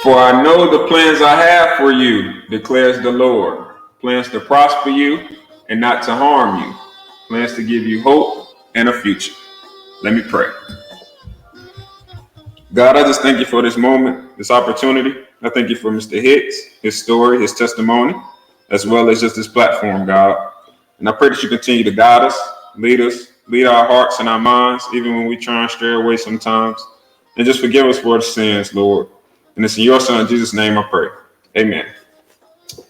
For I know the plans I have for you, declares the Lord. Plans to prosper you and not to harm you. Plans to give you hope and a future. Let me pray. God, I just thank you for this moment, this opportunity. I thank you for Mr. Hicks, his story, his testimony, as well as just this platform, God. And I pray that you continue to guide us, lead our hearts and our minds, even when we try and stray away sometimes. And just forgive us for the sins, Lord. And it's in your son, Jesus' name, I pray. Amen.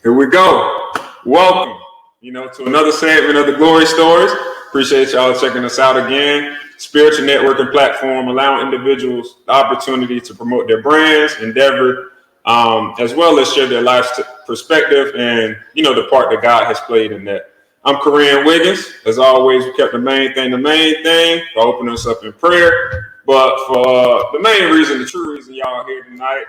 Here we go. Welcome, to another segment of the Glory Stories. Appreciate y'all checking us out again. Spiritual networking platform, allowing individuals the opportunity to promote their brands, endeavor, as well as share their life's perspective and, the part that God has played in that. I'm Korrin Wiggins. As always, we kept the main thing for opening us up in prayer. But for the true reason y'all are here tonight,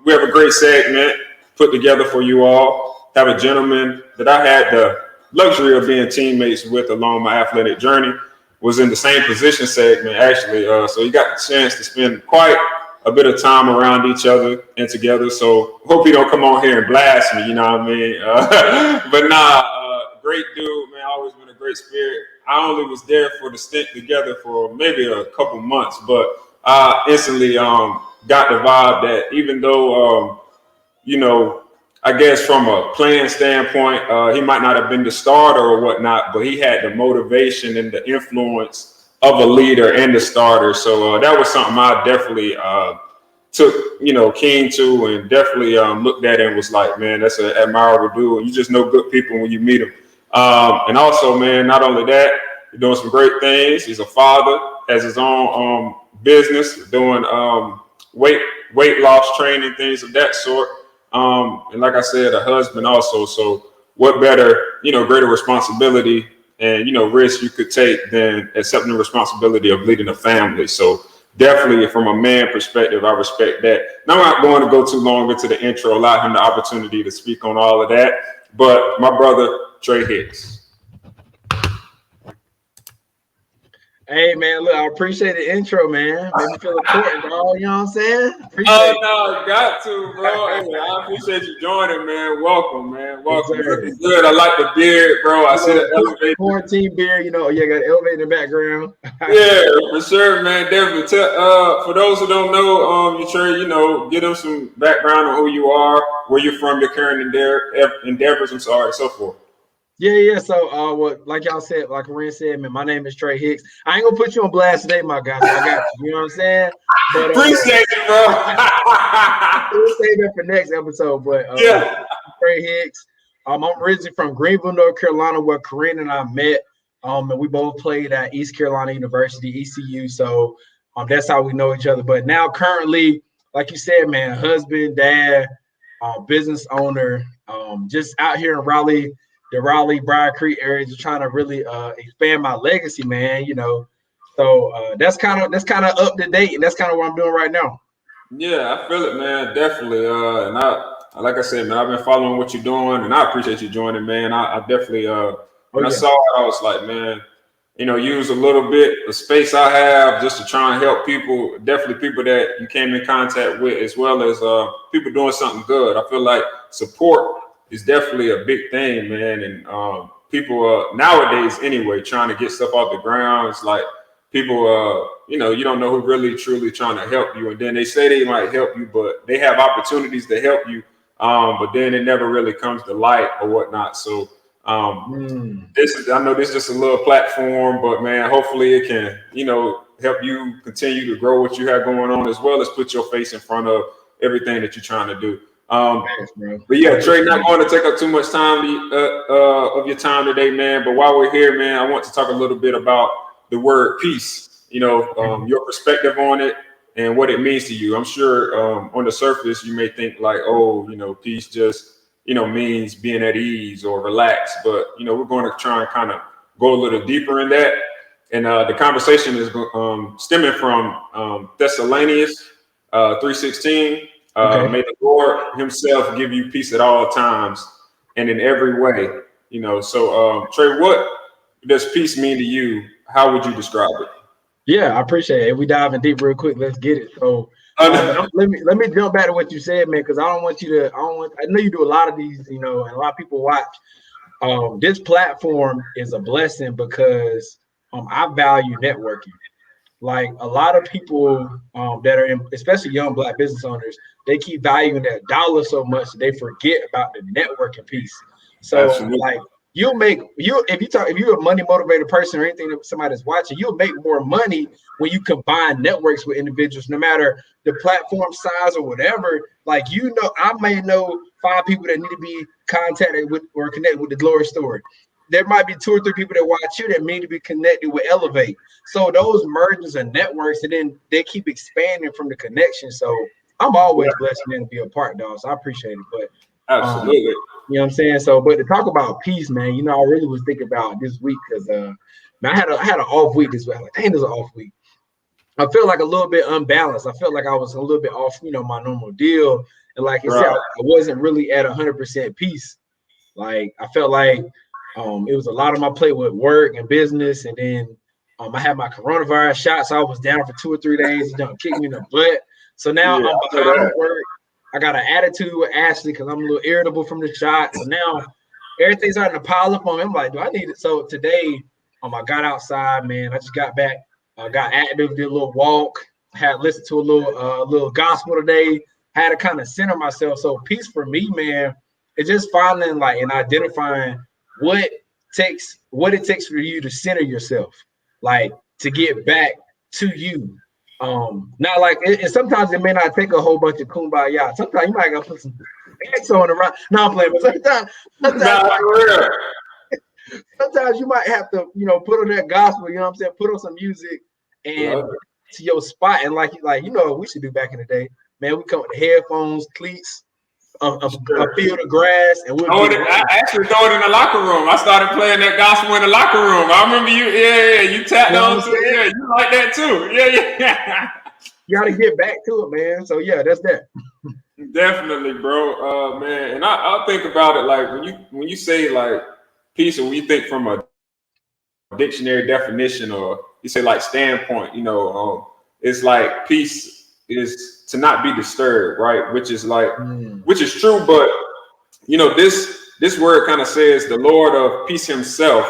we have a great segment put together for you all. Have a gentleman that I had the luxury of being teammates with along my athletic journey, was in the same position segment actually. So he got the chance to spend quite a bit of time around each other and together. So hope he don't come on here and blast me, you know what I mean? But great dude, man, always been a great spirit. I only was there for the stint together for maybe a couple months, but I instantly got the vibe that even though, I guess from a playing standpoint, he might not have been the starter or whatnot, but he had the motivation and the influence of a leader and the starter. So that was something I definitely took, keen to, and definitely looked at and was like, man, that's an admirable dude. You just know good people when you meet them. And also, man, not only that, he's doing some great things. He's a father, has his own business, doing weight loss training, things of that sort. And like I said, a husband also. So what better, greater responsibility and, risk you could take than accepting the responsibility of leading a family. So definitely from a man perspective, I respect that. Now I'm not going to go too long into the intro, allow him the opportunity to speak on all of that. But my brother, Tre Hicks. Hey, man, look, I appreciate the intro, man. Made me feel important, bro. You know what I'm saying? No, got to, bro. Hey, I appreciate you joining, man. Welcome, man. Welcome. You're looking good. I like the beard, bro. I see the elevated quarantine beard. You got elevated in the background. Yeah, for sure, man. Definitely. For those who don't know, you Trey, give them some background on who you are, where you're from, your current endeavors, and so forth. Yeah. So, like y'all said, like Korrin said, man, my name is Tre Hicks. I ain't gonna put you on blast today, my guy. So I got you. You know what I'm saying? But appreciate it, bro. We'll save that for next episode. But yeah, Tre Hicks. I'm originally from Greenville, North Carolina, where Korrin and I met. And we both played at East Carolina University, ECU. So that's how we know each other. But now, currently, like you said, man, husband, dad, business owner, just out here in Raleigh. The Raleigh, Briar Creek area, just trying to really expand my legacy, man. So that's kind of up to date, and that's kind of what I'm doing right now. Yeah, I feel it, man. Definitely. And like I said, man, I've been following what you're doing, and I appreciate you joining, man. I definitely when I saw it, I was like, man, use a little bit of space I have just to try and help people. Definitely people that you came in contact with, as well as people doing something good. I feel like support is definitely a big thing, man. And people nowadays anyway, trying to get stuff off the ground. It's like people, you don't know who really truly trying to help you. And then they say they might help you, but they have opportunities to help you. But then it never really comes to light or whatnot. So I know this is just a little platform, but man, hopefully it can, help you continue to grow what you have going on, as well as put your face in front of everything that you're trying to do. But yeah, Trey, not going to take up too much time of your time today, man. But while we're here, man, I want to talk a little bit about the word peace. Your perspective on it and what it means to you. I'm sure on the surface you may think like, peace just means being at ease or relaxed. But we're going to try and kind of go a little deeper in that. And the conversation is stemming from Thessalonians 3:16. May the Lord himself give you peace at all times and in every way. So Trey, what does peace mean to you? How would you describe it? Yeah, I appreciate it. If we dive in deep real quick, let's get it. So Let me jump back to what you said, man, because I don't want you to. I know you do a lot of these, and a lot of people watch. This platform is a blessing because I value networking. Like a lot of people that are in, especially young Black business owners, they keep valuing that dollar so much that they forget about the networking piece. So Absolutely. like if you're a money motivated person or anything that somebody's watching, you'll make more money when you combine networks with individuals, no matter the platform size or whatever. Like I may know 5 people that need to be contacted with or connected with the Glory Story. There might be 2 or 3 people that watch you that need to be connected with Elevate. So those mergers and networks, and then they keep expanding from the connection. So I'm always blessed to be a part, dog. So I appreciate it. But Absolutely. you know what I'm saying? So, but to talk about peace, man, I really was thinking about this week because I had an off week this week. I was like, dang, this is an off week. I feel like a little bit unbalanced. I felt like I was a little bit off, my normal deal. And like I said, I wasn't really at 100% peace. Like I felt like it was a lot on my plate with work and business, and then I had my coronavirus shot, so I was down for 2 or 3 days. It kicked me in the butt. So now I'm behind on work. I got an attitude with Ashley because I'm a little irritable from the shot. So now everything's starting to pile up on me. I'm like, do I need it? So today, I got outside, man. I just got back, got active, did a little walk, had listened to a little gospel today, had to kind of center myself. So peace for me, man, it's just finding and identifying what it takes for you to center yourself, to get back to you. Not like and sometimes it may not take a whole bunch of kumbaya. Sometimes you might gotta put some X on the right. No, I'm playing, but sometimes you might have to, put on that gospel, put on some music and to your spot. And like what we should do back in the day, man, we come with the headphones, cleats, a field of grass, and I actually throw it in the locker room. I started playing that gospel in the locker room. I remember you. You tapped on to it. Yeah, you like that too. Yeah. You gotta get back to it, man. So yeah, that's that. Definitely, bro. Man, and I'll think about it like when you say like peace, or when you think from a dictionary definition, or you say like standpoint, it's like peace is to not be disturbed, right? Which is which is true, but this word kind of says the Lord of peace himself,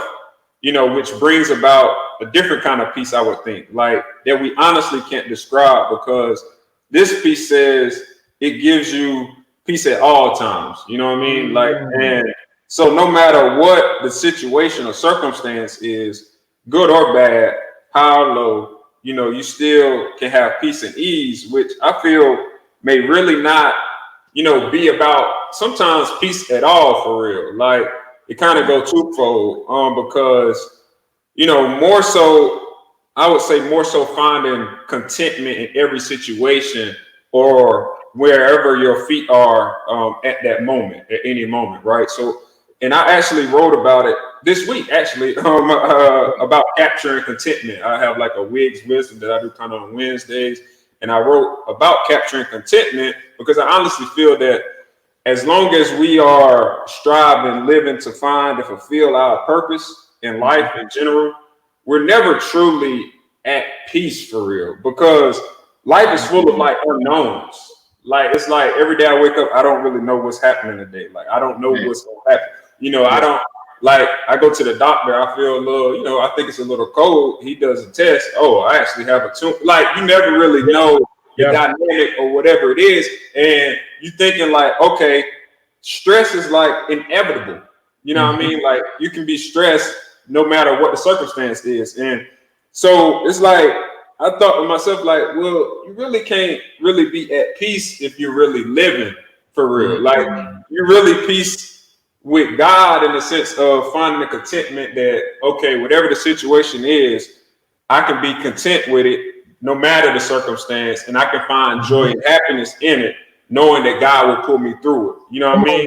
which brings about a different kind of peace, I would think, that we honestly can't describe, because this peace says it gives you peace at all times. You know what I mean? And so no matter what the situation or circumstance is, good or bad, high or low, you still can have peace and ease, which I feel may really not, be about sometimes peace at all, for real. It kind of go twofold, because, more so, I would say more so finding contentment in every situation or wherever your feet are at that moment, at any moment, right? So, and I actually wrote about it this week, actually, about capturing contentment. I have like a Wiggins wisdom that I do kind of on Wednesdays. And I wrote about capturing contentment because I honestly feel that as long as we are striving, living to find and fulfill our purpose in life in general, we're never truly at peace, for real, because life is full of unknowns. It's like every day I wake up, I don't really know what's happening today. I don't know what's going to happen. I don't I go to the doctor, I feel a little, I think it's a little cold. He does a test. Oh, I actually have a tumor. You never really know the dynamic or whatever it is. And you thinking okay, stress is inevitable. You know what I mean? You can be stressed no matter what the circumstance is. And so it's I thought to myself, well, you really can't really be at peace if you're really living for real. You're really peace with God in the sense of finding the contentment that, okay, whatever the situation is, I can be content with it no matter the circumstance, and I can find joy and happiness in it, knowing that God will pull me through it. You know what I mean?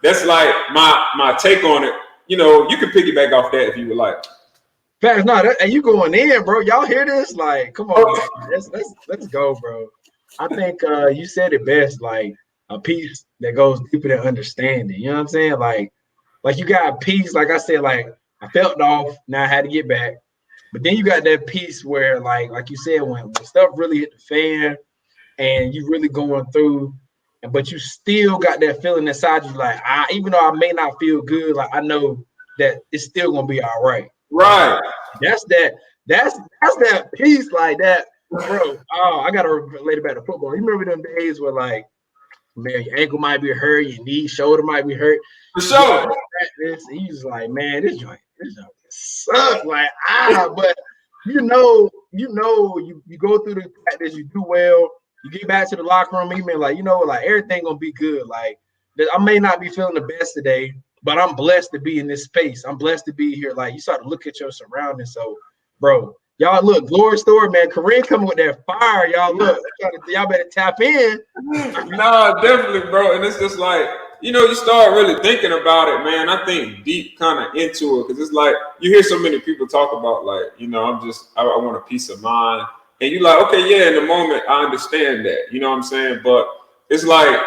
That's my take on it. You can piggyback off that if you would like. Facts, and you going in, bro. Y'all hear this? Come on, let's go, bro. I think you said it best, a peace that goes deeper than understanding. You know what I'm saying? Like you got peace, like I said, I felt off, now I had to get back. But then you got that piece where, like you said, when stuff really hit the fan and you really going through, but you still got that feeling inside you, like, even though I may not feel good, like I know that it's still gonna be all right. Right. That's that piece like that, bro. Oh, I gotta relate it back to football. You remember them days where, like, man, your ankle might be hurt, your knee, shoulder might be hurt. For sure. He's like, man, this joint sucks. Like, but you go through the practice, you do well, you get back to the locker room, even like, like everything gonna be good. Like, I may not be feeling the best today, but I'm blessed to be in this space. I'm blessed to be here. Like, you start to look at your surroundings. So, bro, y'all look, glory story, man. Korrin coming with that fire. Y'all look, y'all better tap in. Nah, definitely, bro. And it's just like, you start really thinking about it, man. I think deep kind of into it, because it's like you hear so many people talk about, like, I want a peace of mind. And you're like, okay, yeah, in the moment, I understand that. You know what I'm saying? But it's like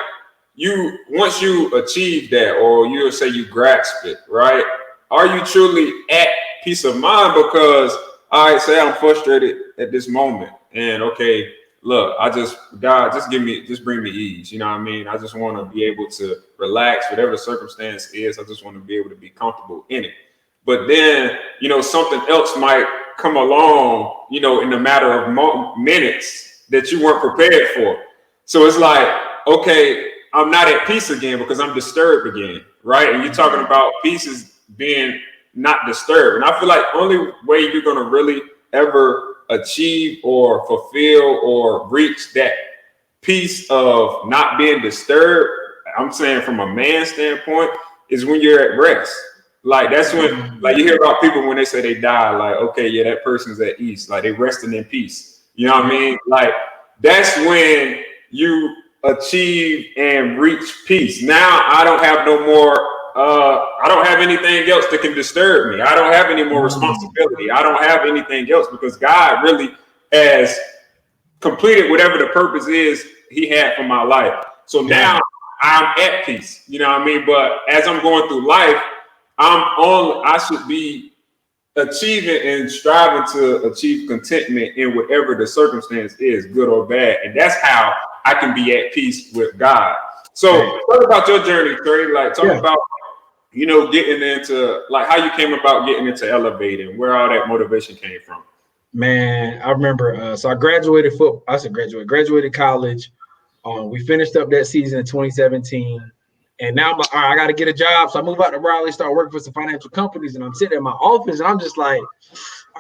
once you achieve that, or you say you grasp it, right? Are you truly at peace of mind? Because I say I'm frustrated at this moment, and okay, look, God, just bring me ease. You know what I mean? I just want to be able to relax, whatever the circumstance is. I just want to be able to be comfortable in it. But then, something else might come along, in a matter of minutes that you weren't prepared for. So it's like, okay, I'm not at peace again because I'm disturbed again, right? And you're talking about peace is being not disturbed. And I feel like only way you're going to really ever achieve or fulfill or reach that piece of not being disturbed, I'm saying from a man's standpoint, is when you're at rest. Like, that's when, like, you hear about people when they say they die, like, okay, yeah, that person's at ease, like they resting in peace. You know what I mean? Like, that's when you achieve and reach peace. Now I don't have no more I don't have anything else that can disturb me. I don't have any more responsibility. I don't have anything else, because God really has completed whatever the purpose is he had for my life. So now I'm at peace. You know what I mean? But as I'm going through life, I should be achieving and striving to achieve contentment in whatever the circumstance is, good or bad. And that's how I can be at peace with God. So talk about your journey, Trey. Like, talk about, getting into, like, how you came about getting into elevating, where all that motivation came from. Man, I remember, so I graduated college. We finished up that season in 2017. And now I'm like, all right, I got to get a job. So I move out to Raleigh, start working for some financial companies. And I'm sitting in my office and I'm just like,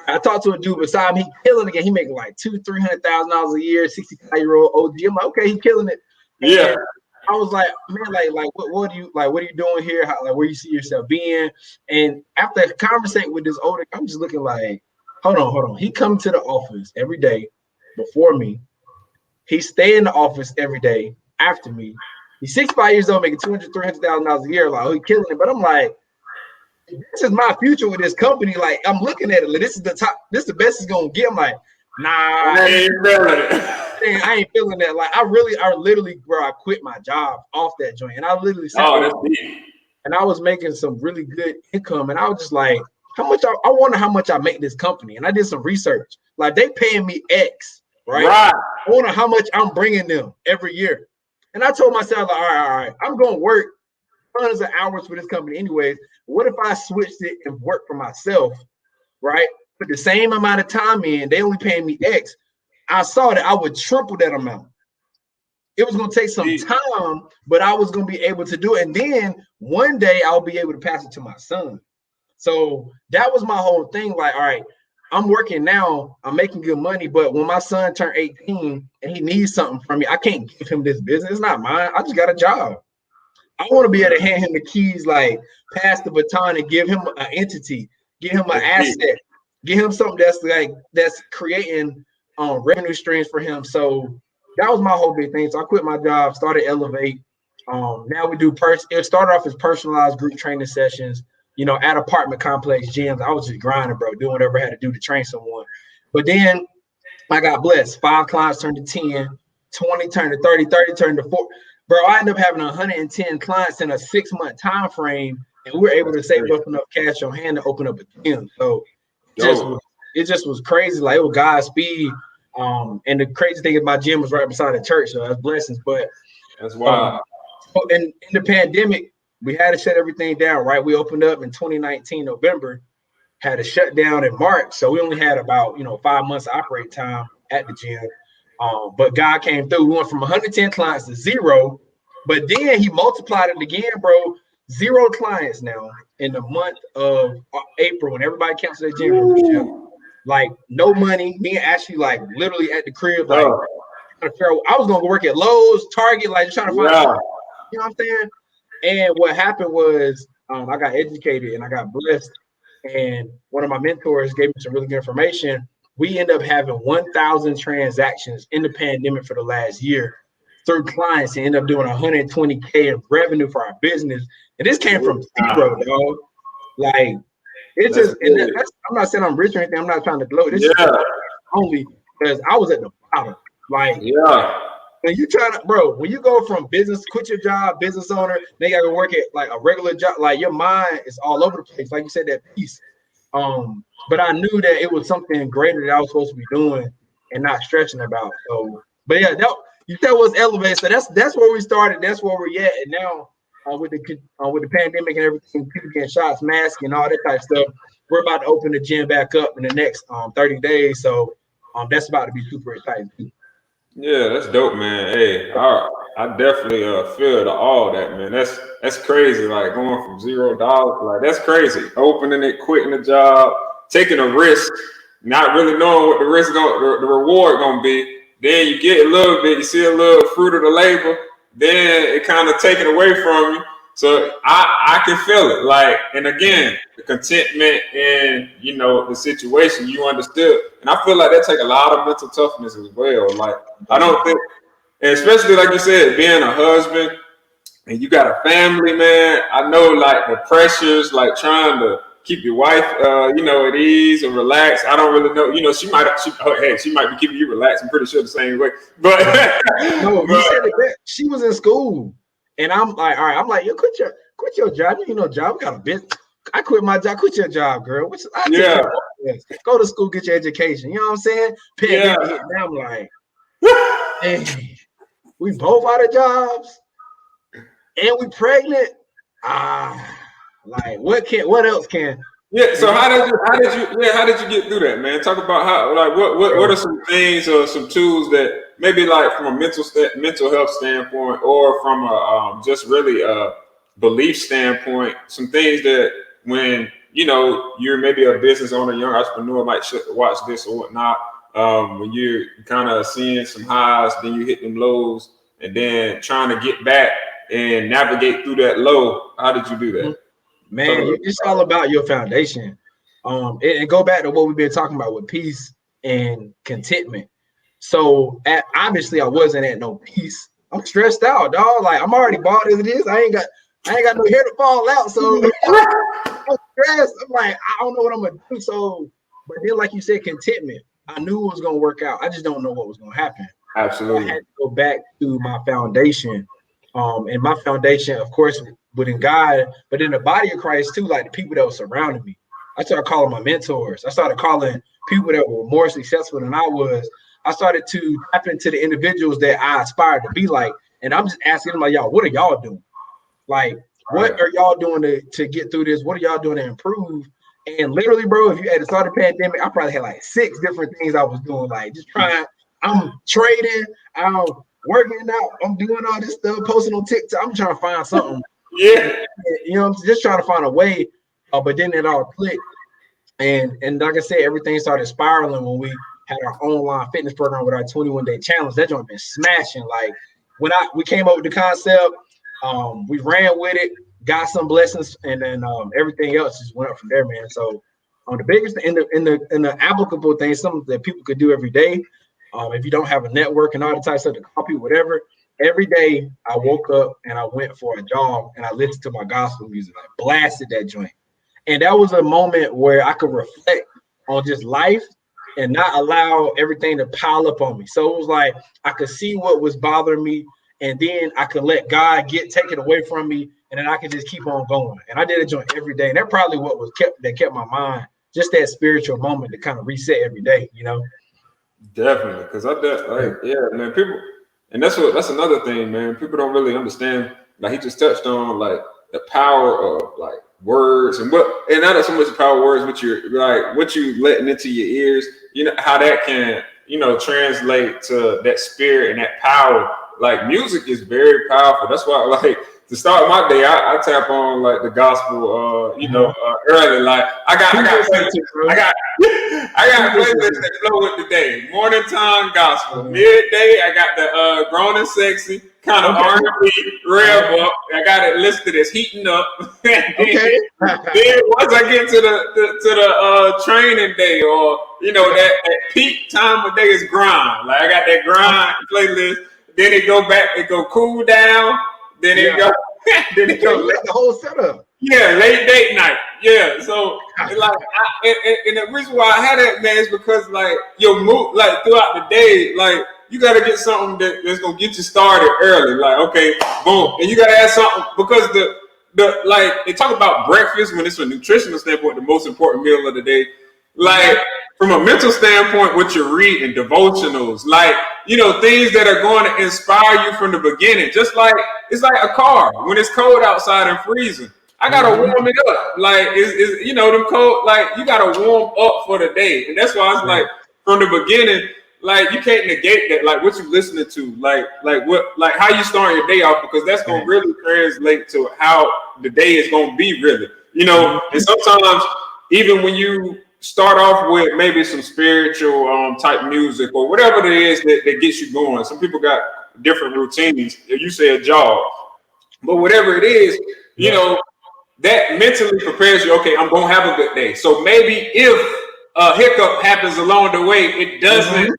I talked to a dude beside me, he killing again. He making like $200,000-$300,000 a year, 65-year-old OG. I'm like, okay, he killing it. Yeah. And I was like, man, like what are you doing here? Where you see yourself being? And after conversating with this older, I'm just looking like, hold on. He come to the office every day before me. He stay in the office every day after me. He's 65 years old, making $200,000-$300,000 a year. Like, oh, he killing it. But I'm like, this is my future with this company. Like, I'm looking at it. Like, this is the top. This is the best it's gonna get. I'm like, nah, I ain't feeling that. Like, I literally, bro, I quit my job off that joint, and I literally said, and I was making some really good income, and I was just like, how much? I wonder how much I make this company, and I did some research. Like, they paying me X, right? I wonder how much I'm bringing them every year. And I told myself, like, all right, I'm going to work tons of hours for this company anyways. What if I switched it and worked for myself, right? Put the same amount of time in, they only paying me X. I saw that I would triple that amount. It was going to take some time, but I was going to be able to do it. And then one day I'll be able to pass it to my son. So that was my whole thing. Like, all right, I'm working now, I'm making good money, but when my son turned 18 and he needs something from me, I can't give him this business. It's not mine. I just got a job. I want to be able to hand him the keys, like pass the baton and give him an entity, give him an asset, give him something that's creating revenue streams for him. So that was my whole big thing. So I quit my job, started Elevate. Now we do it started off as personalized group training sessions. At apartment complex gyms. I was just grinding, bro, doing whatever I had to do to train someone. But then I got blessed. 5 clients turned to 10, 20 turned to 30, 30 turned to 40. Bro, I ended up having 110 clients in a 6-month time frame, and we were able to save up enough cash on hand to open up a gym. So it it just was crazy. Like it was Godspeed. And the crazy thing is my gym was right beside the church, so that's blessings. But that's wild. In the pandemic, we had to shut everything down, right? We opened up in 2019 November, had to shut down in March, so we only had about 5 months of operating time at the gym. But God came through. We went from 110 clients to 0, but then He multiplied it again, bro. 0 clients now in the month of April when everybody canceled their gym membership. Like no money. Me and Ashley like literally at the crib, like I was gonna go work at Lowe's, Target, like just trying to find something, you know what I'm saying? And what happened was I got educated and I got blessed. And one of my mentors gave me some really good information. We end up having 1,000 transactions in the pandemic for the last year through clients and end up doing 120K of revenue for our business. And this came from 0, dog. Like it's just, and I'm not saying I'm rich or anything. I'm not trying to gloat. This is only because I was at the bottom. Like, when you trying to, bro, when you go from business, quit your job, business owner, then you gotta work at like a regular job, like your mind is all over the place. Like you said, that piece. But I knew that it was something greater that I was supposed to be doing and not stretching about. So, but yeah, you said was Elevate. So that's where we started. That's where we're at. And now with the pandemic and everything, people getting shots, masks, and all that type of stuff, we're about to open the gym back up in the next 30 days. So that's about to be super exciting too. Yeah, that's dope, man. Hey, I definitely feel all that, man. That's crazy. Like going from $0, like that's crazy. Opening it, quitting the job, taking a risk, not really knowing what the the reward gonna be. Then you get a little bit, you see a little fruit of the labor. Then it kind of taken away from you. So I can feel it. Like, and again, the contentment in the situation you understood. And I feel like that take a lot of mental toughness as well. Like I don't think, and especially like you said, being a husband and you got a family, man. I know like the pressures, like trying to keep your wife at ease or relax. I don't really know. She might be keeping you relaxed. I'm pretty sure the same way. But no, you said it best. She was in school. And I'm like, all right, I'm like, you quit your job. You know, job, we got a business. I quit my job, quit your job, girl. Go to school, get your education. You know what I'm saying? Pandemic hit. Now I'm like, hey, we both out of jobs and we pregnant. Like what else can? Yeah. So how did you get through that, man? Talk about how, like, what are some things or some tools that maybe like from a mental health standpoint or from a just really a belief standpoint, some things that when you're maybe a business owner, young entrepreneur might watch this or whatnot. When you're kind of seeing some highs, then you hit them lows, and then trying to get back and navigate through that low. How did you do that? Man, it's all about your foundation. And go back to what we've been talking about with peace and contentment. So obviously I wasn't at no peace. I'm stressed out, dog. Like I'm already bald as it is. I ain't got no hair to fall out. So I'm stressed. I'm like, I don't know what I'm gonna do. So, but then like you said, contentment. I knew it was gonna work out. I just don't know what was gonna happen. Absolutely. I had to go back to my foundation. And my foundation, of course, within God, but in the body of Christ too, like the people that were surrounding me. I started calling my mentors. I started calling people that were more successful than I was. I started to tap into the individuals that I aspired to be like. And I'm just asking them, like, y'all, what are y'all doing? Like, what are y'all doing to get through this? What are y'all doing to improve? And literally, bro, if you had to start the pandemic, I probably had like 6 different things I was doing, like just trying. I'm trading, I'm working out, I'm doing all this stuff, posting on TikTok. I'm trying to find something. I'm just trying to find a way. But then it all clicked. And like I said, everything started spiraling when we had our online fitness program with our 21-day challenge. That joint been smashing. Like when we came up with the concept, we ran with it, got some blessings, and then everything else just went up from there, man. So the biggest in the applicable thing, something that people could do every day. If you don't have a network and all the types of stuff to call people, whatever, every day I woke up and I went for a jog and I listened to my gospel music. I blasted that joint. And that was a moment where I could reflect on just life and not allow everything to pile up on me. So it was like I could see what was bothering me, and then I could let God take it away from me, and then I could just keep on going. And I did a joint every day. And that probably kept my mind just that spiritual moment to kind of reset every day, you know? Definitely, because man, people, and that's another thing, man. People don't really understand. Like he just touched on, like the power of like words and not so much the power of words, but what you letting into your ears. You know how that can translate to that spirit and that power. Like music is very powerful. That's why, like, to start my day, I tap on like the gospel, early. Like I got playlists that flow with the day. Morning time gospel, midday I got the grown and sexy kind of R&B rev up. I got it listed as heating up. Then once I get to the training day or that peak time of day is grind. Like I got that grind playlist. Then it go cool down. Then it go the whole setup. Yeah, late date night. Yeah, so and the reason why I had that, man, is because like your mood, like throughout the day, like you gotta get something that's gonna get you started early. Like okay, boom, and you gotta add something because the like they talk about breakfast when it's a nutritional standpoint, the most important meal of the day. Like from a mental standpoint, what you're reading, devotionals, like things that are going to inspire you from the beginning. Just like it's like a car when it's cold outside and freezing. I gotta warm it up. Like is them cold. Like you gotta warm up for the day, and that's why it's like from the beginning. Like you can't negate that. Like what you listening to. Like how you starting your day off, because that's gonna really translate to how the day is gonna be really. And sometimes even when you start off with maybe some spiritual type music or whatever it is that gets you going. Some people got different routines. You say a jog, but whatever it is, that mentally prepares you. Okay, I'm gonna have a good day. So maybe if a hiccup happens along the way, it doesn't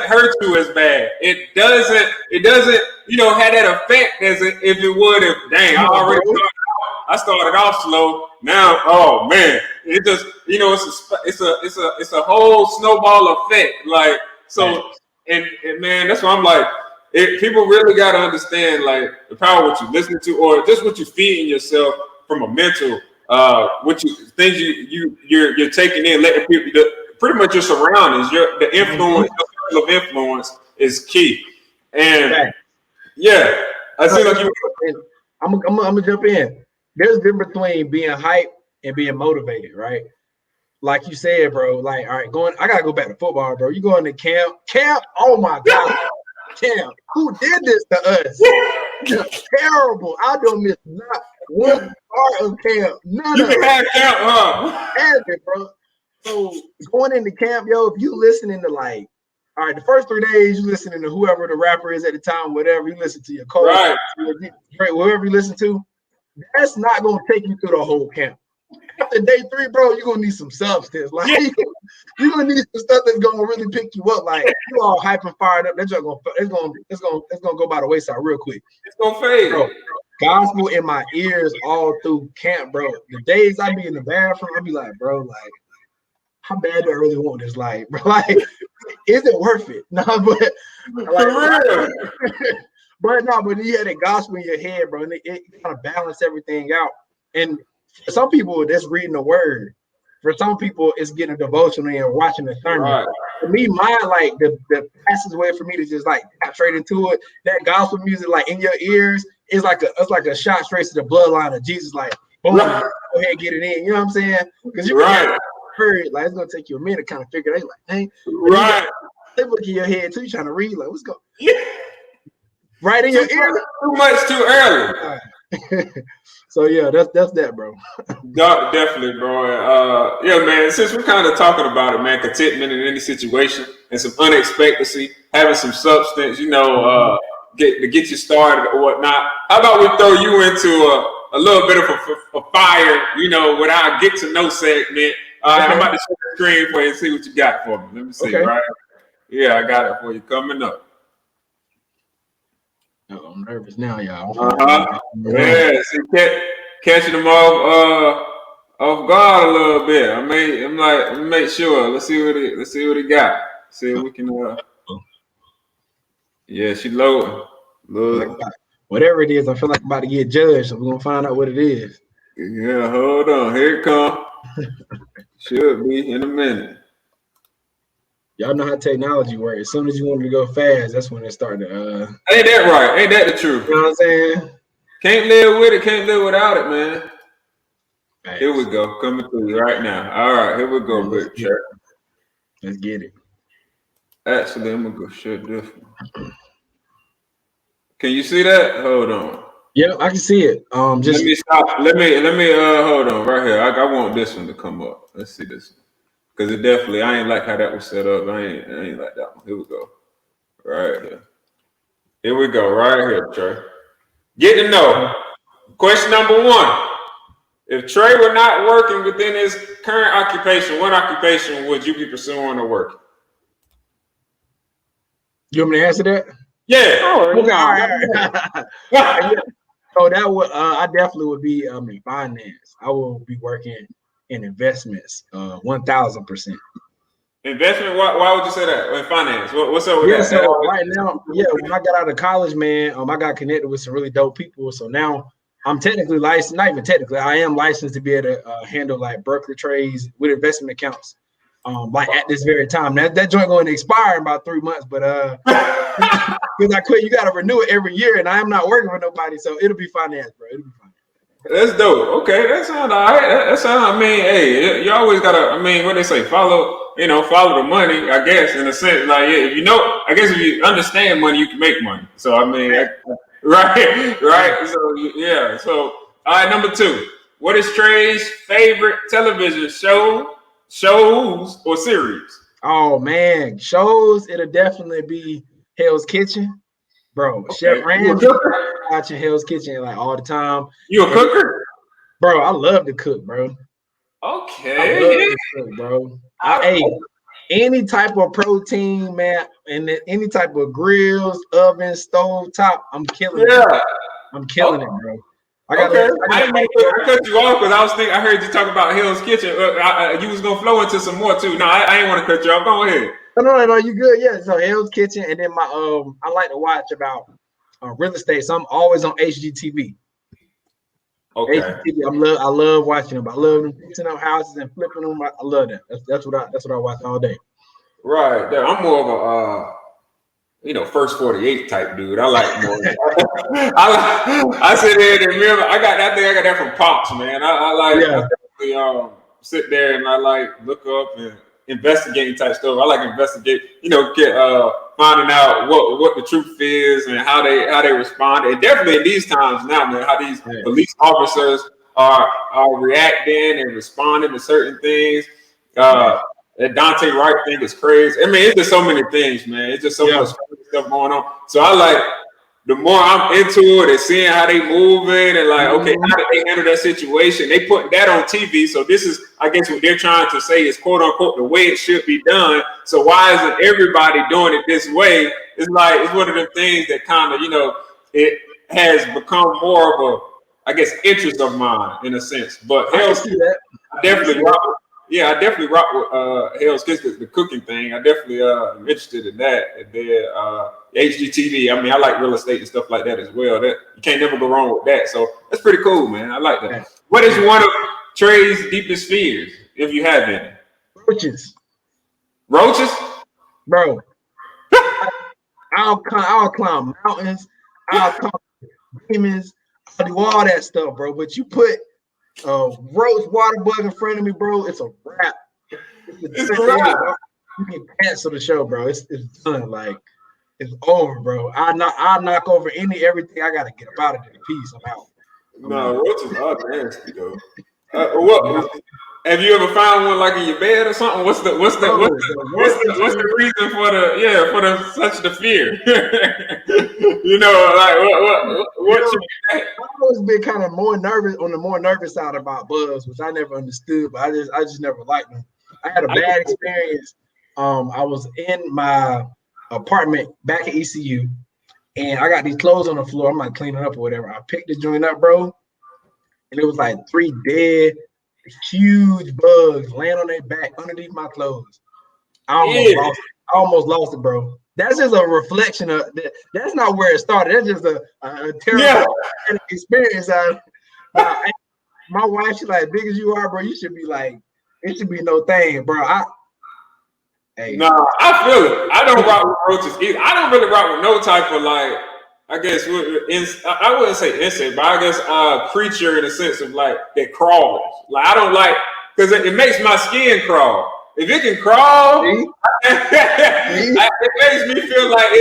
hurt you as bad. It doesn't have that effect as if it would if I started off slow. Now, oh man, it just it's a whole snowball effect. Like so, and man, that's why I'm like, people really got to understand like the power of what you listen to, or just what you feed in yourself from a mental, things you're taking in, letting people, pretty much your surroundings, the influence, the of influence is key. And I see like I'm gonna jump in. There's a difference between being hyped and being motivated, right? Like you said, bro. Like, all right, I gotta go back to football, bro. You going to camp? Oh my god, camp! Who did this to us? Terrible. I don't miss not one part of camp. None of it. Had camp, huh? Had it, bro. So going into camp, yo, if you listening to like, all right, the first 3 days you listening to whoever the rapper is at the time, whatever you listen to your coach, right? Whoever you listen to. That's not gonna take you through the whole camp. After day 3, bro, you're gonna need some substance. Like you're gonna need some stuff that's gonna really pick you up. Like you all hype and fired up. That's just it's gonna go by the wayside real quick. It's gonna fade. Bro, gospel in my ears all through camp, bro. The days I be in the bathroom, I be like, bro, like, how bad do I really want this? Like, bro, like, is it worth it? No, but like, but you had a gospel in your head, bro, and it kind of balance everything out. And for some people, that's reading the word. For some people, it's getting a devotional and watching the sermon. Right. For me, mine, like the fastest way for me to just like straight into it, that gospel music, like in your ears, is like a shot straight to the bloodline of Jesus. Like, boom, go ahead and get it in. You know what I'm saying? Because you heard, like, it's gonna take you a minute to kind of figure it out. Like, hey, they look in your head too. You trying to read, like, what's going? Right in your ear. Too much too early. So yeah, that's that, bro. Definitely, bro. Yeah, man. Since we're kind of talking about it, man, contentment in any situation and some unexpectancy, having some substance, to get you started or whatnot. How about we throw you into a little bit of a fire, with our get to know segment. I'm about to share the screen for you and see what you got for me. Let me see, right? Yeah, I got it for you coming up. Oh, I'm nervous now, y'all. Yeah, see, catching them off guard a little bit. I'm like, let me make sure. Let's see what he got. See if we can. Yeah, she loading. Look. Whatever it is, I feel like I'm about to get judged. So we're gonna find out what it is. Yeah, hold on. Here it comes. Should be in a minute. Y'all know how technology works. As soon as you want to go fast, that's when it started to Ain't that right? Ain't that the truth? you know what I'm saying? Can't live with it, can't live without it, man. Right. Here we go, coming through right now. All right, here we go, big chat. Let's get it. Actually, I'm gonna go share this one. Can you see that? Hold on. Yeah, I can see it. Just let me stop. Let me hold on right here. I want this one to come up. Let's see this one. Because it definitely, I ain't like how that was set up. I ain't like that one. Here we go. Right here. Here we go, right here, Trey. Get to know. Question number 1. If Trey were not working within his current occupation, what occupation would you be pursuing or working? You want me to answer that? Yeah. Oh, okay. All right. So that would I definitely would be in finance. I will be working in investments 1,000%. Investment? Why would you say that? In finance? What's up with that? So right now, when I got out of college, man, I got connected with some really dope people. So now I'm technically licensed, not even technically, I am licensed to be able to handle like broker trades with investment accounts. Like at this very time. That joint going to expire in about 3 months, but because I quit, you got to renew it every year, and I am not working for nobody, so it'll be finance, bro. It'll be finance. That's dope. Okay, that sounds all right. That sounds. I mean, hey, you always gotta. I mean, what they say, follow the money. I guess in a sense, like if you know, I guess if you understand money, you can make money. So I mean, right. So yeah. So all right, number 2. What is Trey's favorite television shows or series? Oh man, shows it'll definitely be Hell's Kitchen, bro. Okay. Chef Randy watching Hell's Kitchen like all the time. You a cooker, bro? I love to cook, bro. Okay, I love to cook, bro. I ate any type of protein, man, and any type of grills, oven, stove top. I'm killing it. I'm killing it, bro. I didn't mean to cut you off because I was thinking. I heard you talk about Hell's Kitchen. You was gonna flow into some more too. No, I ain't want to cut you off. Go ahead. No, you good? Yeah. So Hell's Kitchen, and then my I like to watch about real estate. So I'm always on HGTV. Okay. HGTV, I love watching them. I love them fixing up houses and flipping them. I love that. That's what I watch all day. Right. Yeah, I'm more of a first 48 type dude. I like more. I sit there and remember. I got that from Pops, man. I definitely sit there and I like look up and investigate type stuff. I like investigate. Finding out what the truth is and how they respond. And definitely in these times now, man, how these police officers are reacting and responding to certain things. That Dante Wright thing is crazy. I mean, it's just so many things, man. It's just so much stuff going on. So I like the more I'm into it and seeing how they moving and like, okay, how did they handle that situation? They put that on TV. So this is, I guess, what they're trying to say is quote unquote the way it should be done. So why isn't everybody doing it this way? It's like it's one of the things that kind of, it has become more of a, I guess, interest of mine in a sense. But I definitely rock with Hell's Kitchen, the cooking thing. I definitely am interested in that. And then HGTV, I mean, I like real estate and stuff like that as well. That you can't never go wrong with that. So that's pretty cool, man. I like that. What is one of Trey's deepest fears, if you have any? Roaches? Bro. I'll climb mountains. I'll climb demons. I'll do all that stuff, bro. But you put roach water bug in front of me, bro, it's a wrap. It's a wrap. You can cancel the show, bro. It's done. Like it's over, bro. I knock over everything. I gotta get up out of there. Peace. I'm out. No, roaches are nasty though. What have you ever found one like in your bed or something? What's the reason for the such the fear? I've always been kind of more nervous side about bugs, which I never understood, but I just never liked them. I had a bad experience. I was in my apartment back at ECU, and I got these clothes on the floor. I'm like cleaning up or whatever. I picked the joint up, bro, and it was like 3 dead, huge bugs laying on their back underneath my clothes. I almost lost it, bro. That's just a reflection of that. That's not where it started. That's just a terrible experience. My wife, she's like, big as you are, bro, you should be like it should be no thing, bro. Hey. Nah, I feel it. I don't rock with roaches either. I don't really rock with no type of like, I guess I wouldn't say insect, but I guess creature in the sense of like that crawls. Like I don't like because it makes my skin crawl. If it can crawl, it makes me feel like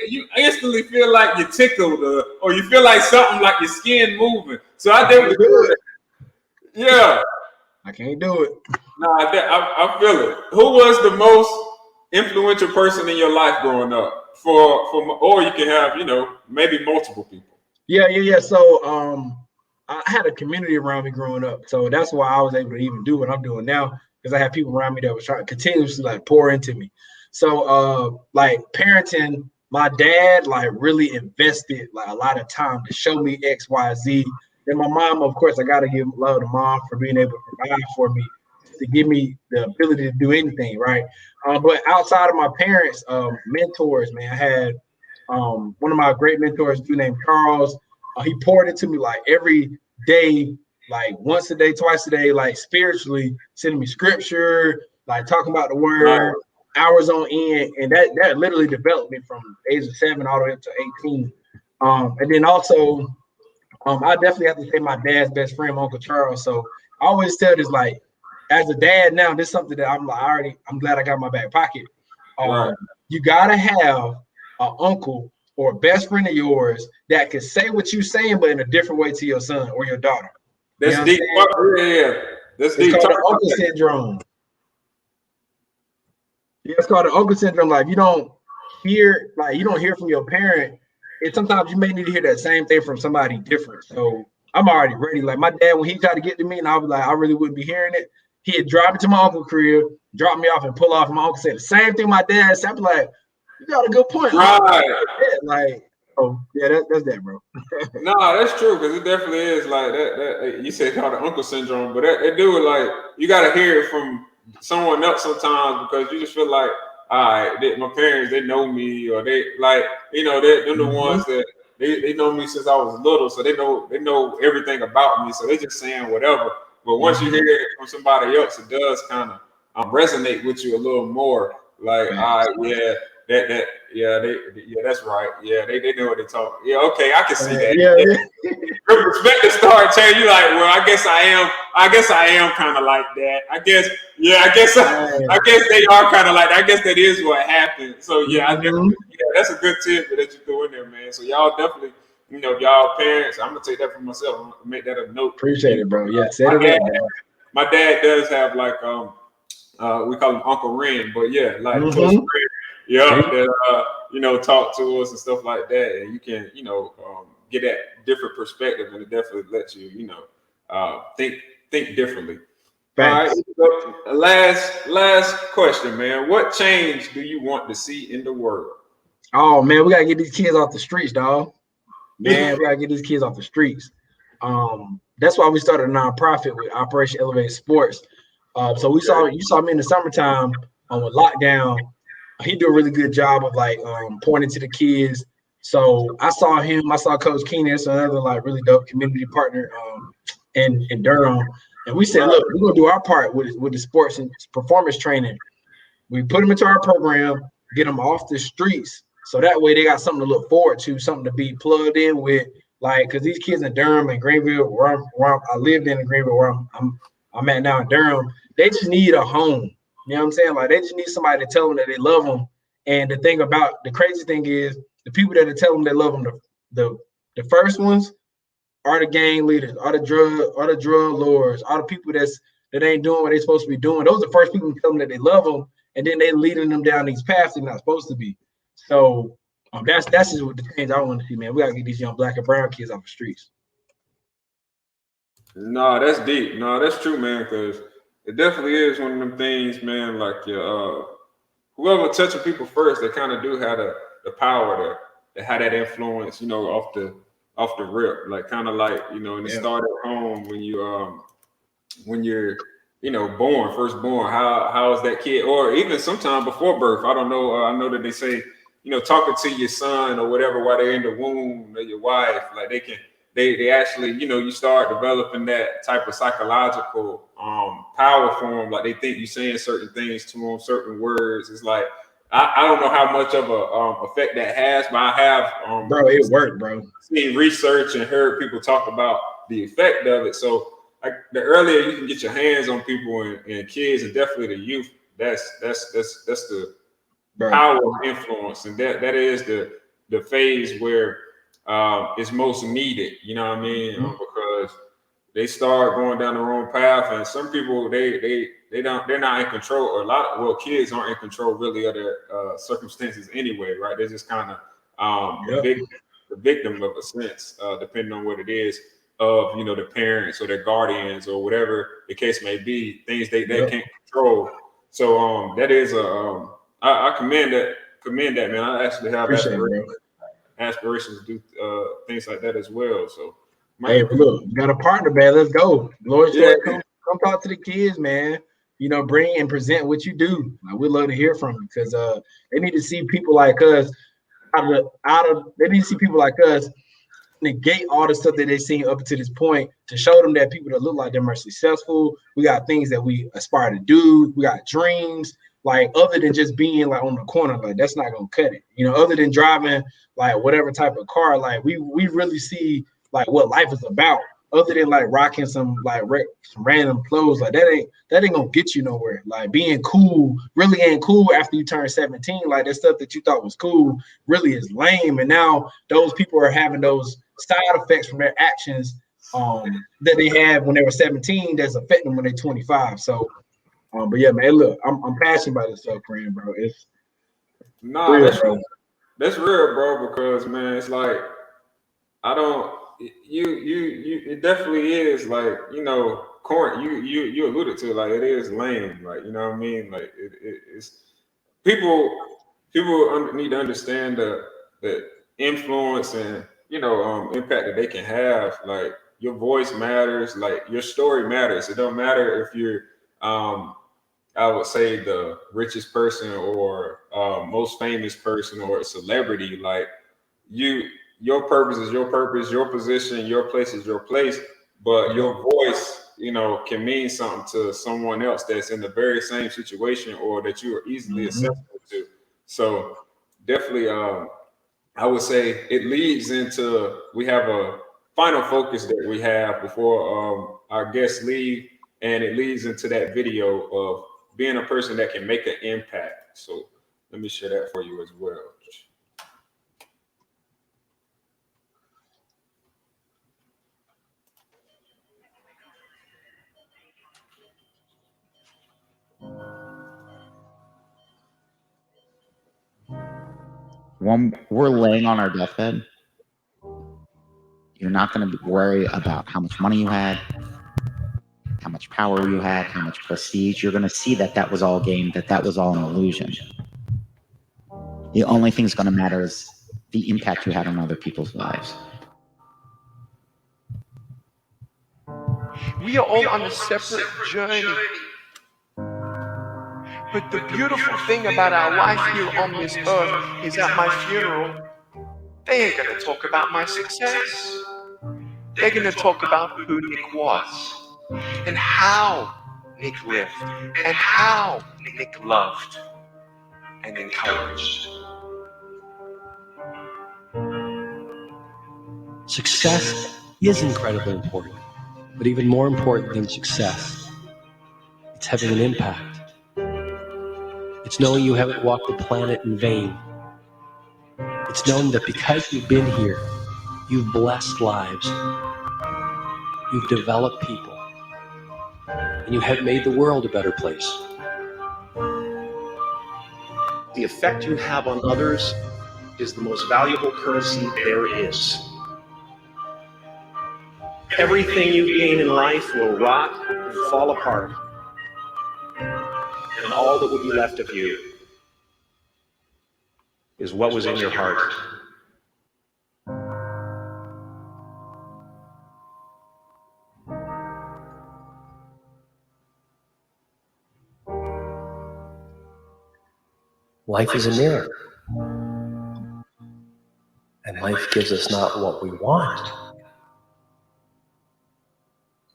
you instantly feel like you're tickled or you feel like something like your skin moving. So I definitely do it. Yeah. I can't do it. No, I feel it. Who was the most influential person in your life growing up? Or you can have, maybe multiple people. Yeah. So I had a community around me growing up. So that's why I was able to even do what I'm doing now, because I had people around me that was trying to continuously like pour into me. So like parenting, my dad like really invested like a lot of time to show me X, Y, Z. And my mom, of course, I gotta give love to mom for being able to provide for me, to give me the ability to do anything, right? But outside of my parents, mentors, man, I had one of my great mentors, a dude named Charles. He poured into me like every day, like once a day, twice a day, like spiritually, sending me scripture, like talking about the word, hours on end, and that literally developed me from the age of 7 all the way up to 18. And then also, I definitely have to say my dad's best friend, Uncle Charles. So I always tell this, like, as a dad now, this is something that I'm glad I got in my back pocket. Right. You gotta have an uncle or a best friend of yours that can say what you're saying, but in a different way to your son or your daughter. That's deep. Yeah. That's deep. It's called the uncle syndrome. Yeah, it's called the uncle syndrome. Like you don't hear from your parent. And sometimes you may need to hear that same thing from somebody different. So I'm already ready. Like my dad, when he tried to get to me, and I was like, I really wouldn't be hearing it. He'd drive me to my uncle's crib, drop me off, and pull off. My uncle said the same thing my dad said. I'm like, you got a good point. Right. Like, oh yeah, that's that, bro. No, that's true, because it definitely is like that. You said called the uncle syndrome, but it do it like you got to hear it from someone else sometimes, because you just feel like, all right, my parents, they know me, or they like, they're the ones that they know me since I was little, so they know everything about me, so they just saying whatever. But once you hear it from somebody else, it does kind of resonate with you a little more. Like, all right, that's right. Yeah, they know what they talk. Yeah, okay, I can see that. Yeah. Your perspective start changing. You like, well, I guess I am kind of like that. I guess they are kind of like that. I guess that is what happened. So I definitely, that's a good tip that you threw in there, man. So y'all definitely, if y'all parents, I'm gonna take that for myself. I'm gonna make that a note. Appreciate it, bro. Yeah, my dad does have like we call him Uncle Ren, but yeah, like close friend, that talk to us and stuff like that, and you can get that different perspective, and it definitely lets you think differently. Thanks. All right, last question, man. What change do you want to see in the world? Oh man, we gotta get these kids off the streets, dog. Man, we gotta get these kids off the streets. That's why we started a nonprofit with Operation Elevate Sports. So you saw me in the summertime with lockdown. He do a really good job of like pointing to the kids. So I saw Coach Keenan, so another like really dope community partner in Durham. And we said, look, we're gonna do our part with the sports and performance training. We put them into our program, get them off the streets, so that way they got something to look forward to, something to be plugged in with. Like, because these kids in Durham and Greenville, where I lived in Greenville, where I'm at now in Durham, they just need a home. You know what I'm saying? Like, they just need somebody to tell them that they love them. And the crazy thing is, the people that are telling them they love them, the first ones are the gang leaders, are the drug lords, are the people that ain't doing what they're supposed to be doing. Those are the first people who tell them that they love them, and then they leading them down these paths they're not supposed to be. So that's just what the change I want to see, man. We gotta get these young black and brown kids off the streets. No, that's deep. No, that's true, man, because it definitely is one of them things, man, like whoever touching people first, they kind of do have the power to have that influence, off the rip. Like kind of like, and it started at home when you're first born, how is that kid, or even sometime before birth. I don't know. I know that they say, talking to your son or whatever while they're in the womb or your wife, like they can they actually, you start developing that type of psychological power for them. Like they think you're saying certain things to them, certain words. It's like I don't know how much of a effect that has, but I have bro, it worked, bro. Seen research and heard people talk about the effect of it. So like the earlier you can get your hands on people and kids, and definitely the youth, that's the power of influence, and that is the phase where it's most needed. You know what I mean? Because they start going down the wrong path, and some people they're not in control, or kids aren't in control really of their circumstances anyway, right? They're just kind of the victim of a sense, depending on what it is of the parents or their guardians or whatever the case may be, things they can't control. So that is I commend that, man. I actually have aspirations to do things like that as well. So hey, look, you got a partner, man. Let's go. Lord, come talk to the kids, man. Bring and present what you do. We'd love to hear from you, because they need to see people like us they need to see people like us negate all the stuff that they've seen up to this point, to show them that people that look like them are successful. We got things that we aspire to do. We got dreams, like other than just being like on the corner. Like that's not gonna cut it. Other than driving like whatever type of car, like we really see like what life is about. Other than like rocking some like some random clothes, like that ain't gonna get you nowhere. Like being cool really ain't cool after you turn 17. Like that stuff that you thought was cool really is lame. And now those people are having those side effects from their actions that they had when they were 17 that's affecting them when they're 25. So but yeah, man, look, I'm passionate about this stuff, Korrin, bro. It's that's real, bro, because man, it's like I don't it definitely is like, Korrin, you alluded to, like it is lame, like, you know what I mean? Like it's people need to understand the influence and impact that they can have. Like your voice matters, like your story matters. It don't matter if you're I would say the richest person or most famous person or a celebrity. Like your purpose is your purpose, your position, your place is your place, but your voice, can mean something to someone else that's in the very same situation or that you are easily accessible to. So definitely, I would say it leads into, we have a final focus that we have before our guests leave, and it leads into that video of being a person that can make an impact. So let me share that for you as well. When we're laying on our deathbed, you're not going to worry about how much money you had, how much power you had, how much prestige. You're going to see that was all game, that was all an illusion. The only thing that's going to matter is the impact you had on other people's lives. We are all on a separate journey. But the beautiful thing about our life here on this earth is at my funeral, they ain't gonna talk about my success. They're gonna talk about who Nick was, and how Nick lived, and how Nick loved and encouraged. Success is incredibly important, but even more important than success, it's having an impact. It's knowing you haven't walked the planet in vain. It's knowing that because you've been here, you've blessed lives, you've developed people, and you have made the world a better place. The effect you have on others is the most valuable currency there is. Everything you gain in life will rot and fall apart, and all that will be left of you is what was in your heart. Life is a mirror, and life gives us not what we want,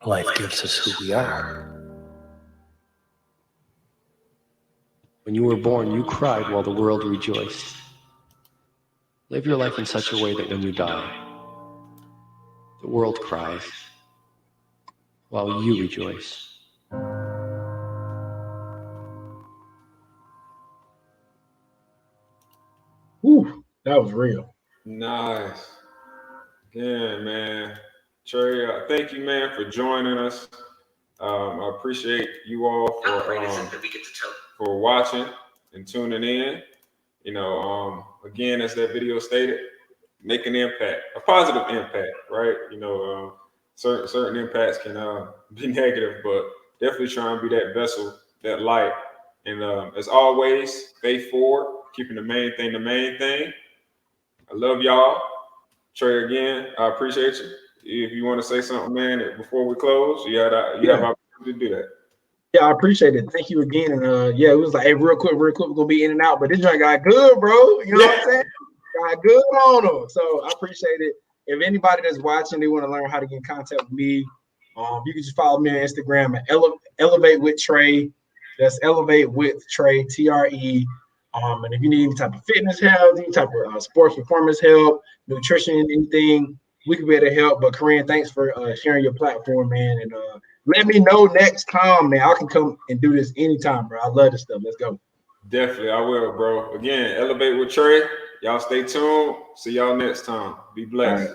Life gives us who we are. When you were born, you cried while the world rejoiced. Live your life in such a way that when you die, the world cries while you rejoice. Whew, that was real. Nice. Yeah, man. Trey, thank you, man, for joining us. I appreciate you all for watching and tuning in. You know, again, as that video stated, make an impact, a positive impact, right? You know, certain impacts can be negative, but definitely try and be that vessel, that light. And as always, faith forward, keeping the main thing the main thing. I love y'all. Trey, again, I appreciate you. If you want to say something, man, before we close, you have opportunity to do that. Yeah, I appreciate it. Thank you again. And yeah, it was like, hey, real quick, we're gonna be in and out. But this joint got good, bro. You know what I'm saying? Got good on them. So I appreciate it. If anybody that's watching, they want to learn how to get in contact with me, you can just follow me on Instagram at ElevateWithTre. That's ElevateWithTre, TRE. And if you need any type of fitness help, any type of sports performance help, nutrition, anything, we can be able to help. But Korrin, thanks for sharing your platform, man. And let me know next time, man. I can come and do this anytime, bro. I love this stuff. Let's go. Definitely, I will, bro. Again, Elevate with Trey. Y'all stay tuned. See y'all next time. Be blessed.